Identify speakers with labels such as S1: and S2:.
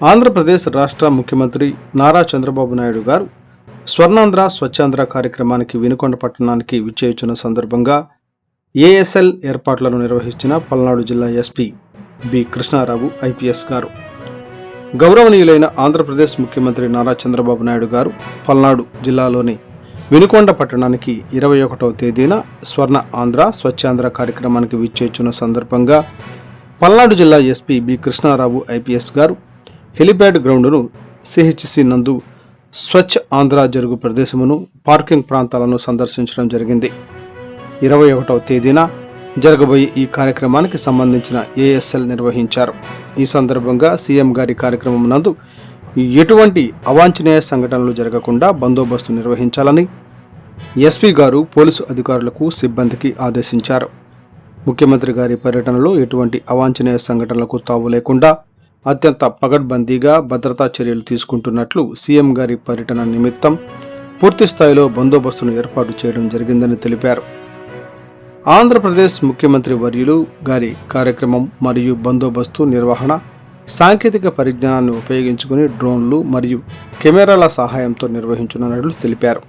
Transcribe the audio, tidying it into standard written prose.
S1: ఆంధ్రప్రదేశ్ రాష్ట్ర ముఖ్యమంత్రి నారా చంద్రబాబు నాయుడు గారు స్వర్ణాంధ్ర స్వచ్ఛాంధ్ర కార్యక్రమానికి వినుకొండ పట్టణానికి విచ్చేయుచున్న సందర్భంగా ఏఎస్ఎల్ ఏర్పాట్లను నిర్వహించిన పల్నాడు జిల్లా ఎస్పీ బి కృష్ణారావు ఐపీఎస్ గారు. గౌరవనీయులైన ఆంధ్రప్రదేశ్ ముఖ్యమంత్రి నారా చంద్రబాబు నాయుడు గారు పల్నాడు జిల్లాలోని వినుకొండ పట్టణానికి 21వ తేదీన స్వర్ణ ఆంధ్ర స్వచ్ఛాంధ్ర కార్యక్రమానికి విచ్చేయుచున్న సందర్భంగా పల్నాడు జిల్లా ఎస్పీ బి కృష్ణారావు ఐపీఎస్ గారు హెలిప్యాడ్ గ్రౌండ్ను సిహెచ్సి నందు స్వచ్ఛ ఆంధ్ర జరుగు ప్రదేశమును పార్కింగ్ ప్రాంతాలను సందర్శించడం జరిగింది. 21వ తేదీన జరగబోయే ఈ కార్యక్రమానికి సంబంధించిన ఏఎస్ఎల్ నిర్వహించారు. ఈ సందర్భంగా సీఎం గారి కార్యక్రమం నందు ఎటువంటి అవాంఛనీయ సంఘటనలు జరగకుండా బందోబస్తు నిర్వహించాలని ఎస్పీ గారు పోలీసు అధికారులకు సిబ్బందికి ఆదేశించారు. ముఖ్యమంత్రి గారి పర్యటనలో ఎటువంటి అవాంఛనీయ సంఘటనలకు తావు లేకుండా అత్యంత పగడ్బందీగా భద్రతా చర్యలు తీసుకుంటున్నట్లు సీఎం గారి పర్యటన నిమిత్తం పూర్తి స్థాయిలో బందోబస్తును ఏర్పాటు చేయడం జరిగిందని తెలిపారు. ఆంధ్రప్రదేశ్ ముఖ్యమంత్రి వర్యులు గారి కార్యక్రమం మరియు బందోబస్తు నిర్వహణ సాంకేతిక పరిజ్ఞానాన్ని ఉపయోగించుకుని డ్రోన్లు మరియు కెమెరాల సహాయంతో నిర్వహించనున్నట్లు తెలిపారు.